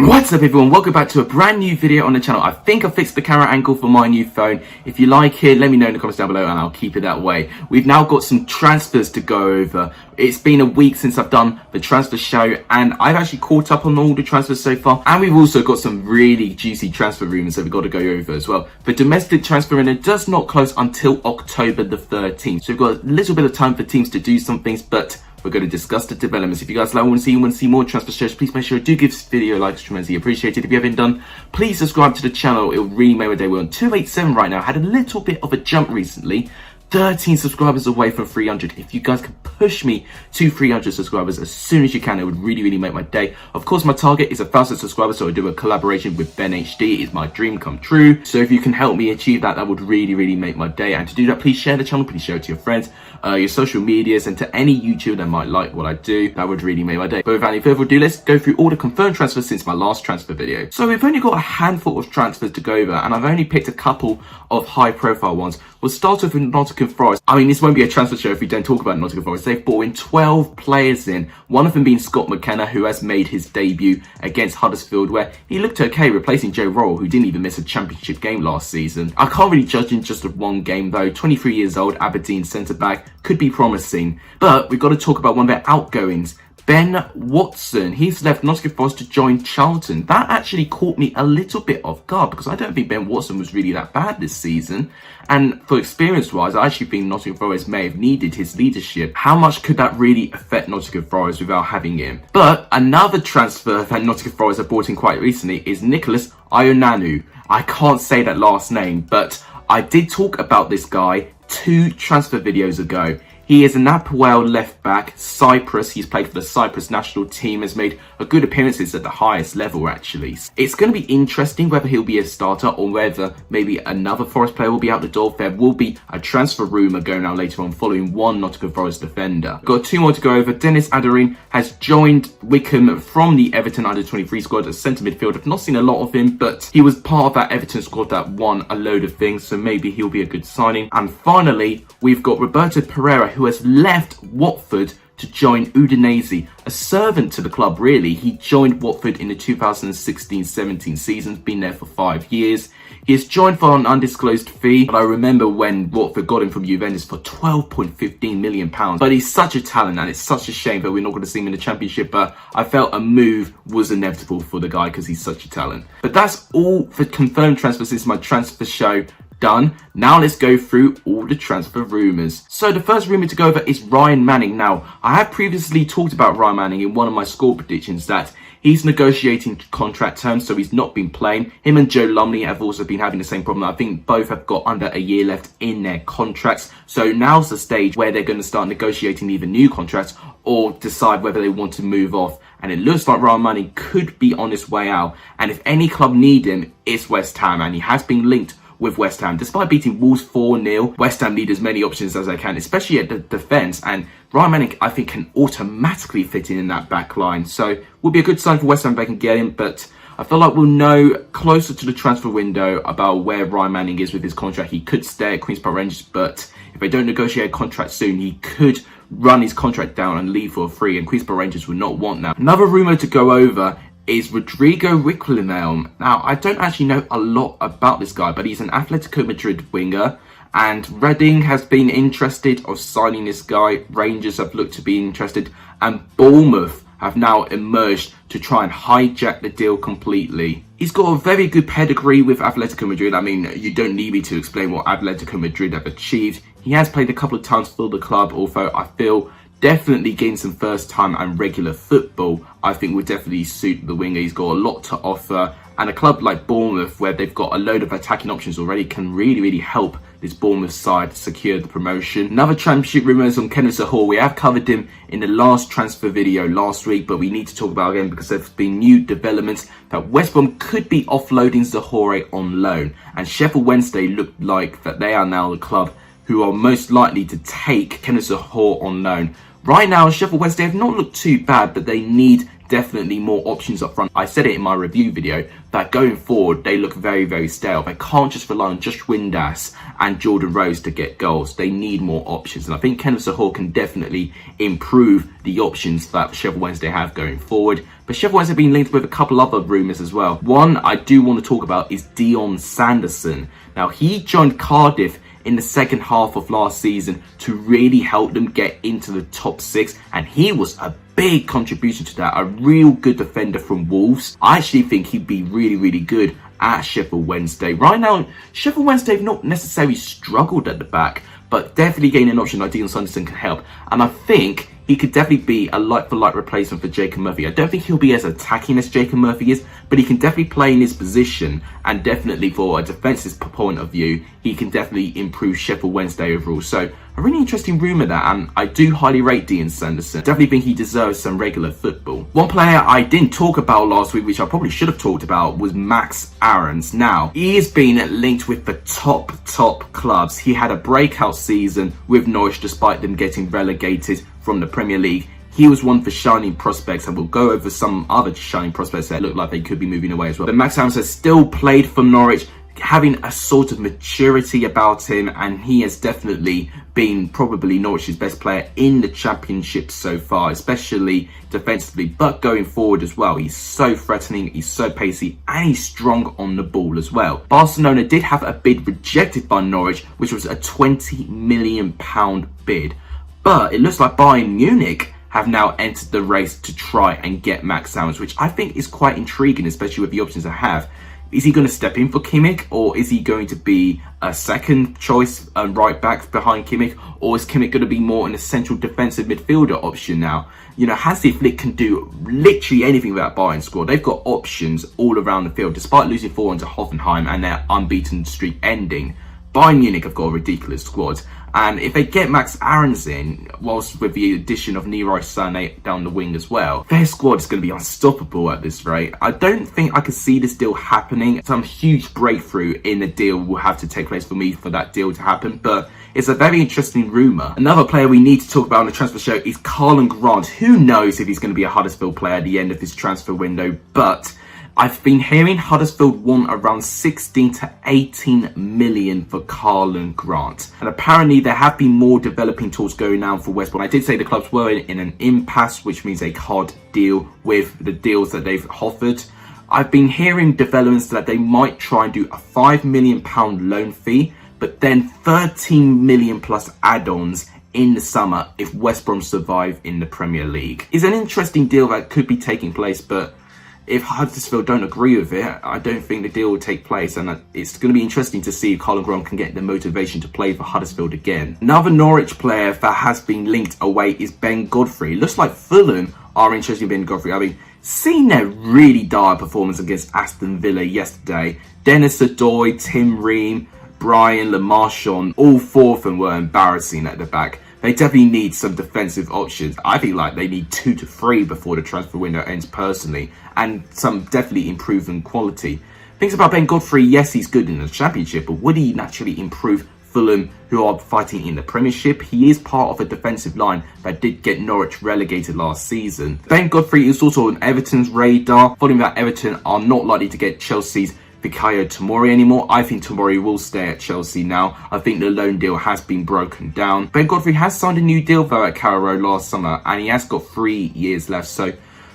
What's up everyone, welcome back to a brand new video on the channel. I think I fixed the camera angle for my new phone. If you like it, let me know in the comments down below and I'll keep it that way. We've now got some transfers to go over. It's been a week since I've done the transfer show and I've actually caught up on all the transfers so far. And we've also got some really juicy transfer rumours that we've got to go over as well. The domestic transfer window does not close until October the 13th. So we've got a little bit of time for teams to do some things, but we're going to discuss the developments. If you guys want to see more transfer shows, please make sure you do give this video a like. It's tremendously appreciated. If you haven't done, please subscribe to the channel. It'll really make my day. We're on 287 right now. Had a little bit of a jump recently. 13 subscribers away from 300. If you guys can push me to 300 subscribers as soon as you can, it would really make my day. Of course, my target is 1,000 subscribers, so I do a collaboration with BenHD. It's my dream come true. So if you can help me achieve that, that would really make my day. And to do that, please share the channel. Please share it to your friends, your social medias, and to any YouTuber that might like what I do. That would really make my day. But without any further ado, let's go through all the confirmed transfers since my last transfer video. So we've only got a handful of transfers to go over, and I've only picked a couple of high-profile ones. We'll start off with Nottingham Forest. I mean, this won't be a transfer show if we don't talk about Nottingham Forest. They've brought in 12 players in, one of them being Scott McKenna, who has made his debut against Huddersfield, where he looked okay, replacing Joe Worrell, who didn't even miss a championship game last season. I can't really judge in just one game though. 23 years old, Aberdeen centre-back, could be promising. But we've got to talk about one of their outgoings. Ben Watson, he's left Nottingham Forest to join Charlton. That actually caught me a little bit off guard because I don't think Ben Watson was really that bad this season. And for experience-wise, I actually think Nottingham Forest may have needed his leadership. How much could that really affect Nottingham Forest without having him? But another transfer that Nottingham Forest have brought in quite recently is Nicholas Ionanu. I can't say that last name, but I did talk about this guy 2 transfer videos ago. He is an Apoel left back, Cyprus. He's played for the Cyprus national team, has made a good appearances at the highest level actually. It's going to be interesting whether he'll be a starter or whether maybe another Forest player will be out the door. There will be a transfer rumour going out later on following one Nottingham Forest defender. Got 2 more to go over. Dennis Adarin has joined Wickham from the Everton under-23 squad as centre midfield. I've not seen a lot of him, but he was part of that Everton squad that won a load of things, so maybe he'll be a good signing. And finally, we've got Roberto Pereira, who has left Watford to join Udinese, a servant to the club really. He joined Watford in the 2016-17 season, been there for 5 years. He has joined for an undisclosed fee, but I remember when Watford got him from Juventus for £12.15 million. But he's such a talent and it's such a shame that we're not going to see him in the Championship, but I felt a move was inevitable for the guy because he's such a talent. But that's all for confirmed transfers. This is my transfer show done. Now let's go through all the transfer rumours. So the first rumour to go over is Ryan Manning. Now, I have previously talked about Ryan Manning in one of my score predictions that he's negotiating contract terms, so he's not been playing. Him and Joe Lumley have also been having the same problem. I think both have got under a year left in their contracts. So now's the stage where they're going to start negotiating either new contracts or decide whether they want to move off. And it looks like Ryan Manning could be on his way out. And if any club need him, it's West Ham. And he has been linked with West Ham. Despite beating Wolves 4-0, West Ham need as many options as they can, especially at the defence, and Ryan Manning, I think, can automatically fit in that back line. So, will be a good sign for West Ham if they can get him, but I feel like we'll know closer to the transfer window about where Ryan Manning is with his contract. He could stay at Queen's Park Rangers, but if they don't negotiate a contract soon, he could run his contract down and leave for free, and Queen's Park Rangers would not want that. Another rumour to go over is Rodrigo Riquelme. Now, I don't actually know a lot about this guy, but he's an Atletico Madrid winger, and Reading has been interested of signing this guy. Rangers have looked to be interested, and Bournemouth have now emerged to try and hijack the deal completely. He's got a very good pedigree with Atletico Madrid. I mean, you don't need me to explain what Atletico Madrid have achieved. He has played a couple of times for the club, although I feel definitely gained some first time and regular football. I think would definitely suit the winger. He's got a lot to offer, and a club like Bournemouth, where they've got a load of attacking options already, can really help this Bournemouth side secure the promotion. Another championship rumour is on Kenneth Zohore. We have covered him in the last transfer video last week, but we need to talk about it again because there's been new developments that West Brom could be offloading Zohore on loan, and Sheffield Wednesday look like that they are now the club who are most likely to take Kenneth Zohore on loan. Right now, Sheffield Wednesday have not looked too bad, but they need definitely more options up front. I said it in my review video that going forward, they look very, very stale. They can't just rely on Josh Windass and Jordan Rose to get goals. They need more options. And I think Kenneth Sahor can definitely improve the options that Sheffield Wednesday have going forward. But Sheffield Wednesday have been linked with a couple other rumours as well. One I do want to talk about is Sanderson. Now, he joined Cardiff in the second half of last season to really help them get into the top 6, and he was a big contribution to that. A real good defender from Wolves. I actually think he'd be really, really good at Sheffield Wednesday. Right now, Sheffield Wednesday have not necessarily struggled at the back, but definitely getting an option like Sanderson can help. And I think he could definitely be a like-for-like replacement for Jacob Murphy. I don't think he'll be as attacking as Jacob Murphy is, but he can definitely play in his position, and definitely for a defensive point of view, he can definitely improve Sheffield Wednesday overall. So a really interesting rumour there, and I do highly rate Sanderson. Definitely think he deserves some regular football. One player I didn't talk about last week, which I probably should have talked about, was Max Aarons. Now, he has been linked with the top clubs. He had a breakout season with Norwich despite them getting relegated from the Premier League. He was one for shining prospects, and we'll go over some other shining prospects that look like they could be moving away as well. But Max Aarons has still played for Norwich, having a sort of maturity about him, and he has definitely been probably Norwich's best player in the Championship so far, especially defensively, but going forward as well. He's so threatening, he's so pacey, and he's strong on the ball as well. Barcelona did have a bid rejected by Norwich, which was a £20 million bid, but it looks like Bayern Munich have now entered the race to try and get Max Aarons, which I think is quite intriguing, especially with the options I have. Is he going to step in for Kimmich, or is he going to be a second choice right back behind Kimmich, or is Kimmich going to be more an essential defensive midfielder option now? You know, Hansi Flick can do literally anything with that Bayern squad. They've got options all around the field, despite losing 4-1 to Hoffenheim and their unbeaten streak ending. Bayern Munich have got a ridiculous squad, and if they get Max Aarons in, whilst with the addition of Leroy Sané down the wing as well, their squad is going to be unstoppable at this rate. I don't think I could see this deal happening. Some huge breakthrough in the deal will have to take place for me for that deal to happen, but it's a very interesting rumour. Another player we need to talk about on the transfer show is Karlan Grant. Who knows if he's going to be a Huddersfield player at the end of this transfer window, but I've been hearing Huddersfield want around 16 to 18 million for Karlan Grant. And apparently there have been more developing talks going on for West Brom. I did say the clubs were in an impasse, which means they can't deal with the deals that they've offered. I've been hearing developments that they might try and do a £5 million loan fee, but then 13 million plus add-ons in the summer if West Brom survive in the Premier League. It's an interesting deal that could be taking place, but if Huddersfield don't agree with it, I don't think the deal will take place, and it's going to be interesting to see if Karlan Grant can get the motivation to play for Huddersfield again. Another Norwich player that has been linked away is Ben Godfrey. It looks like Fulham are interested in Ben Godfrey. I mean, seeing their really dire performance against Aston Villa yesterday, Dennis Adoy, Tim Ream, Brian LeMarchand, all four of them were embarrassing at the back. They definitely need some defensive options. I feel like they need 2 to 3 before the transfer window ends personally, and some definitely improving quality. Things about Ben Godfrey, yes, he's good in the Championship, but would he naturally improve Fulham, who are fighting in the Premiership? He is part of a defensive line that did get Norwich relegated last season. Ben Godfrey is also on Everton's radar, following that Everton are not likely to get Chelsea's Fikayo Tomori anymore. I think Tomori will stay at Chelsea now. I think the loan deal has been broken down. Ben Godfrey has signed a new deal though at Carrow Road last summer, and he has got 3 years left. So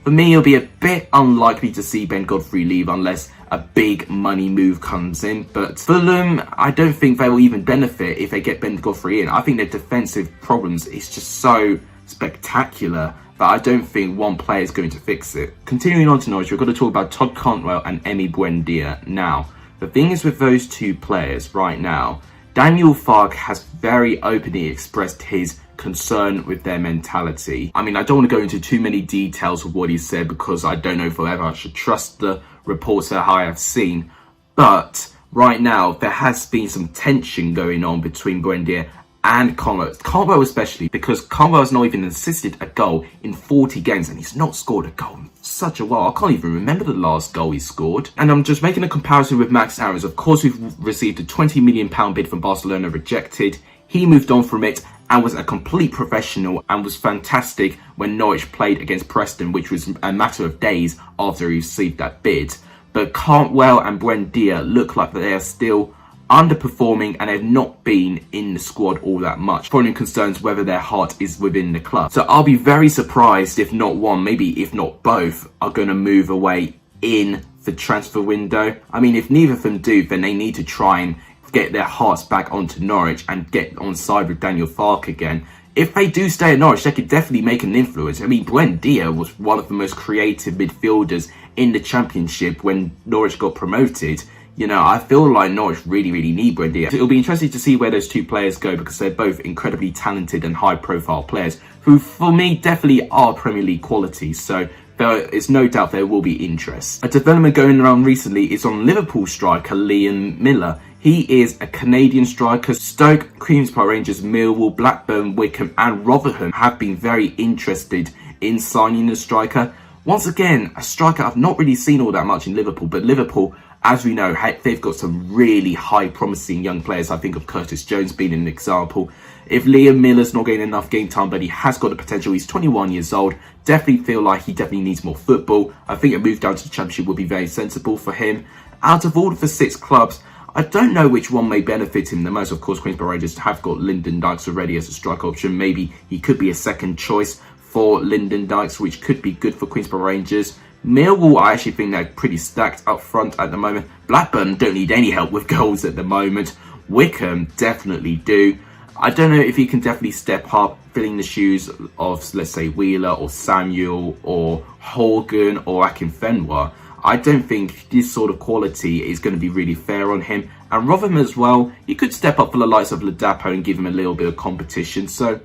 for me, it'll be a bit unlikely to see Ben Godfrey leave unless a big money move comes in. But Fulham, I don't think they will even benefit if they get Ben Godfrey in. I think their defensive problems is just so spectacular, but I don't think one player is going to fix it. Continuing on to Norwich, we've got to talk about Todd Cantwell and Emi Buendia now. The thing is with those two players right now, Daniel Farke has very openly expressed his concern with their mentality. I mean, I don't want to go into too many details of what he said because I don't know if I should trust the reports that I have seen, but right now there has been some tension going on between Buendia and Cantwell especially, because Cantwell has not even assisted a goal in 40 games and he's not scored a goal in such a while. I can't even remember the last goal he scored. And I'm just making a comparison with Max Aarons. Of course, we've received a £20 million bid from Barcelona rejected. He moved on from it and was a complete professional and was fantastic when Norwich played against Preston, which was a matter of days after he received that bid. But Cantwell and Buendia look like they are still underperforming and have not been in the squad all that much, following concerns whether their heart is within the club. So I'll be very surprised if not one, maybe if not both, are going to move away in the transfer window. I mean, if neither of them do, then they need to try and get their hearts back onto Norwich and get on side with Daniel Farke again. If they do stay at Norwich, they could definitely make an influence. I mean, Buendia was one of the most creative midfielders in the Championship when Norwich got promoted. You know, I feel like Norwich really need Buendia. It'll be interesting to see where those two players go, because they're both incredibly talented and high-profile players who, for me, definitely are Premier League quality. So there is no doubt there will be interest. A development going around recently is on Liverpool striker Liam Miller. He is a Canadian striker. Stoke, Queen's Park Rangers, Millwall, Blackburn, Wycombe and Rotherham have been very interested in signing the striker. Once again, a striker I've not really seen all that much in Liverpool, but Liverpool, as we know, they've got some really high promising young players. I think of Curtis Jones being an example. If Liam Miller's not getting enough game time, but he has got the potential, he's 21 years old, definitely feel like he definitely needs more football. I think a move down to the Championship would be very sensible for him. Out of all of the 6 clubs, I don't know which one may benefit him the most. Of course, Queen's Park Rangers have got Lyndon Dykes already as a strike option. Maybe he could be a second choice for Lyndon Dykes, which could be good for Queen's Park Rangers. Millwall, I actually think they're pretty stacked up front at the moment. Blackburn don't need any help with goals at the moment. Wycombe definitely do. I don't know if he can definitely step up, filling the shoes of, let's say, Wheeler or Samuel or Horgan or Akinfenwa. I don't think this sort of quality is going to be really fair on him. And Rotherham as well, he could step up for the likes of Ladapo and give him a little bit of competition. So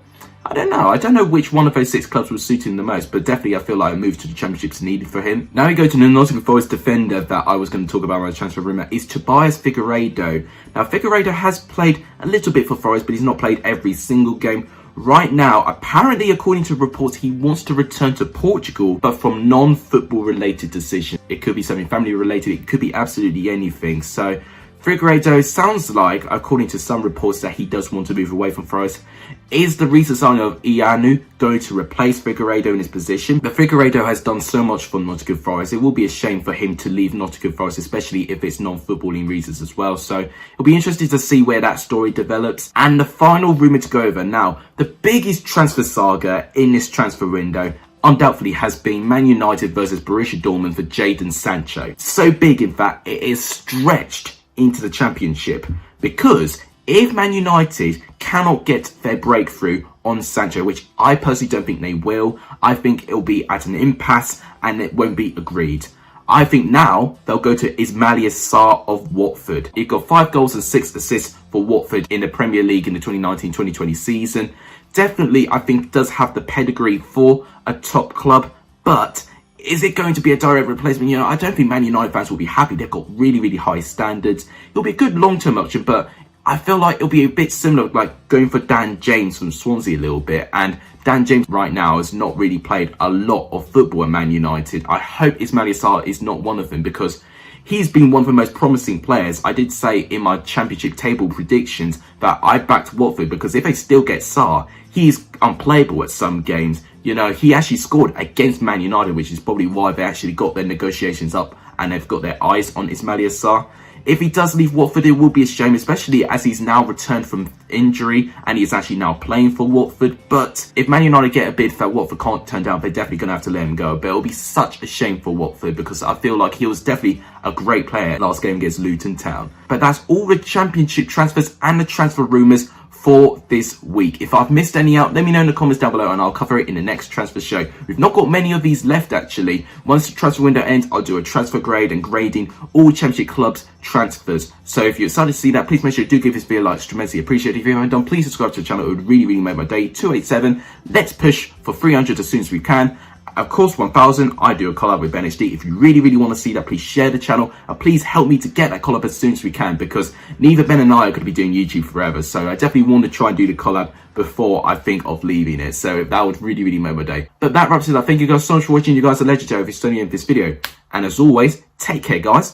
I don't know. I don't know which one of those 6 clubs will suit him the most, but definitely I feel like a move to the Championship is needed for him. Now we go to the Nottingham Forest defender that I was going to talk about on the transfer rumour is Tobias Figueiredo. Now Figueiredo has played a little bit for Forest, but he's not played every single game. Right now, apparently, according to reports, he wants to return to Portugal, but from non-football related decisions. It could be something family related, it could be absolutely anything. So Figueiredo sounds like, according to some reports, that he does want to move away from Forest. Is the recent signing of Ianu going to replace Figueiredo in his position? But Figueiredo has done so much for Nottingham Forest. It will be a shame for him to leave Nottingham Forest, especially if it's non-footballing reasons as well. So it'll be interesting to see where that story develops. And the final rumour to go over now, the biggest transfer saga in this transfer window undoubtedly has been Man United versus Borussia Dortmund for Jadon Sancho. So big, in fact, it is stretched into the Championship, because if Man United cannot get their breakthrough on Sancho, which I personally don't think they will, I think it'll be at an impasse and it won't be agreed. I think now they'll go to Ismaila Sarr of Watford. He got 5 goals and 6 assists for Watford in the Premier League in the 2019-2020 season. Definitely, I think, does have the pedigree for a top club, but is it going to be a direct replacement? You know, I don't think Man United fans will be happy. They've got really high standards. It'll be a good long-term option, but I feel like it'll be a bit similar, like going for Dan James from Swansea a little bit. And Dan James right now has not really played a lot of football at Man United. I hope Ismaila Sarr is not one of them, because he's been one of the most promising players. I did say in my Championship table predictions that I backed Watford, because if they still get Sarr, he's unplayable at some games. You know, he actually scored against Man United, which is probably why they actually got their negotiations up and they've got their eyes on Ismaila Sarr. If he does leave Watford, it will be a shame, especially as he's now returned from injury and he's actually now playing for Watford. But if Man United get a bid that Watford can't turn down, they're definitely going to have to let him go. But it'll be such a shame for Watford, because I feel like he was definitely a great player last game against Luton Town. But that's all the Championship transfers and the transfer rumours for this week. If I've missed any out, let me know in the comments down below and I'll cover it in the next transfer show. We've not got many of these left actually. Once the transfer window ends, I'll do a transfer grade and grading all Championship clubs transfers. So if you're excited to see that, please make sure you do give this video a like. It's tremendously appreciated. If you haven't done, please subscribe to the channel. It would really make my day. 287. Let's push for 300 as soon as we can. Of course, 1000, I do a collab with BenHD. If you really want to see that, please share the channel and please help me to get that collab as soon as we can, because neither Ben and I are going to be doing YouTube forever. So I definitely want to try and do the collab before I think of leaving it. So that would really make my day. But that wraps it up. Thank you guys so much for watching. You guys are legendary if you're studying this video. And as always, take care, guys.